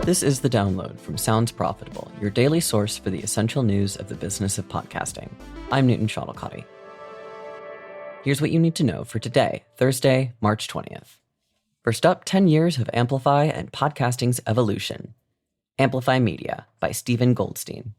This is The Download from Sounds Profitable, your daily source for the essential news of the business of podcasting. I'm Newton Shuttlecotty. Here's what you need to know for today, Thursday, March 20th. First up, 10 years of Amplify and podcasting's evolution. Amplify Media by Stephen Goldstein.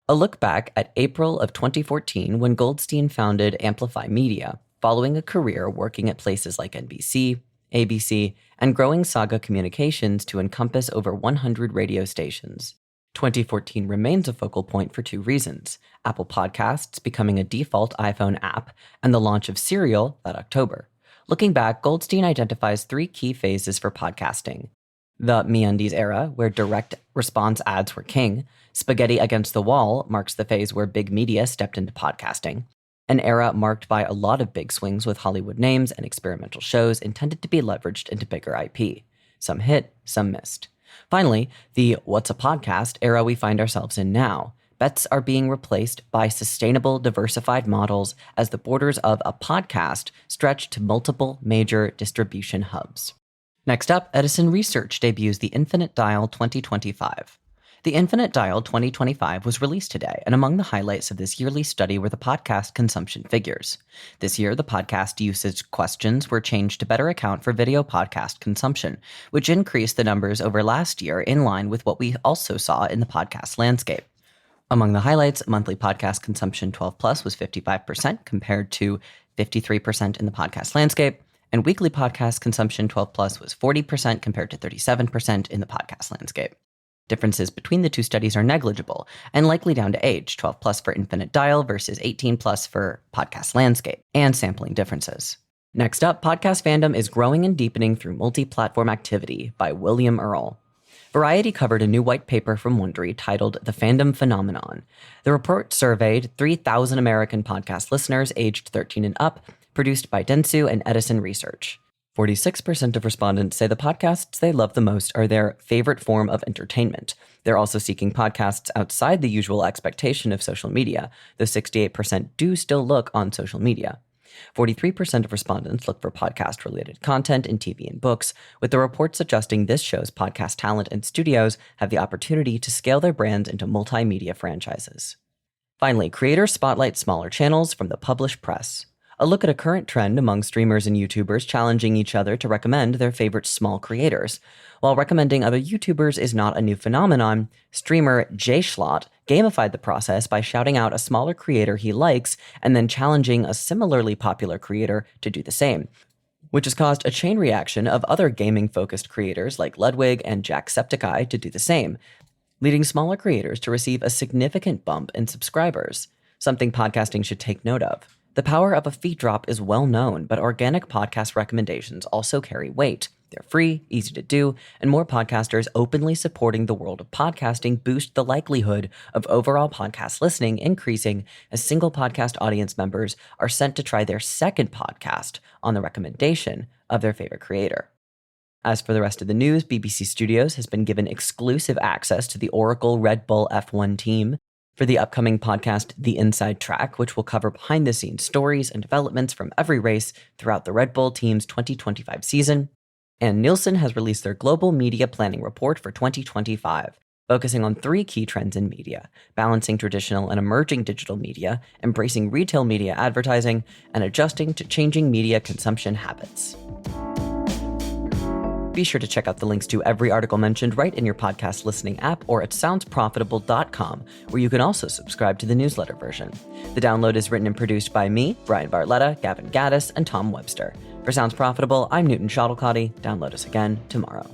A look back at April of 2014 when Goldstein founded Amplify Media, following a career working at places like NBC, ABC, and growing Saga Communications to encompass over 100 radio stations. 2014 remains a focal point for two reasons: Apple Podcasts becoming a default iPhone app, and the launch of Serial that October. Looking back, Goldstein identifies three key phases for podcasting. The MeUndies era, where direct response ads were king. Spaghetti Against the Wall marks the phase where big media stepped into podcasting. An era marked by a lot of big swings with Hollywood names and experimental shows intended to be leveraged into bigger IP. Some hit, some missed. Finally, the What's a Podcast era we find ourselves in now. Bets are being replaced by sustainable, diversified models as the borders of a podcast stretch to multiple major distribution hubs. Next up, Edison Research debuts the Infinite Dial 2025. The Infinite Dial 2025 was released today, and among the highlights of this yearly study were the podcast consumption figures. This year, the podcast usage questions were changed to better account for video podcast consumption, which increased the numbers over last year in line with what we also saw in the podcast landscape. Among the highlights, monthly podcast consumption 12 plus was 55% compared to 53% in the podcast landscape, and weekly podcast consumption 12 plus was 40% compared to 37% in the podcast landscape. Differences between the two studies are negligible and likely down to age, 12 plus for Infinite Dial versus 18 plus for podcast landscape, and sampling differences. Next up, podcast fandom is growing and deepening through multi-platform activity by William Earl. Variety covered a new white paper from Wondery titled The Fandom Phenomenon. The report surveyed 3,000 American podcast listeners aged 13 and up, produced by Dentsu and Edison Research. 46% of respondents say the podcasts they love the most are their favorite form of entertainment. They're also seeking podcasts outside the usual expectation of social media, though 68% do still look on social media. 43% of respondents look for podcast-related content in TV and books, with the report suggesting this shows podcast talent and studios have the opportunity to scale their brands into multimedia franchises. Finally, creators spotlight smaller channels from the Publish Press. A look at a current trend among streamers and YouTubers challenging each other to recommend their favorite small creators. While recommending other YouTubers is not a new phenomenon, streamer JSchlot gamified the process by shouting out a smaller creator he likes and then challenging a similarly popular creator to do the same, which has caused a chain reaction of other gaming-focused creators like Ludwig and Jacksepticeye to do the same, leading smaller creators to receive a significant bump in subscribers, something podcasting should take note of. The power of a feed drop is well known, but organic podcast recommendations also carry weight. They're free, easy to do, and more podcasters openly supporting the world of podcasting boost the likelihood of overall podcast listening increasing as single podcast audience members are sent to try their second podcast on the recommendation of their favorite creator. As for the rest of the news, BBC Studios has been given exclusive access to the Oracle Red Bull F1 team for the upcoming podcast, The Inside Track, which will cover behind-the-scenes stories and developments from every race throughout the Red Bull team's 2025 season. And Nielsen has released their Global Media Planning Report for 2025, focusing on three key trends in media: balancing traditional and emerging digital media, embracing retail media advertising, and adjusting to changing media consumption habits. Be sure to check out the links to every article mentioned right in your podcast listening app or at soundsprofitable.com, where you can also subscribe to the newsletter version. The Download is written and produced by me, Brian Barletta, Gavin Gaddis, and Tom Webster. For Sounds Profitable, I'm Newton Shuttlecotty. Download us again tomorrow.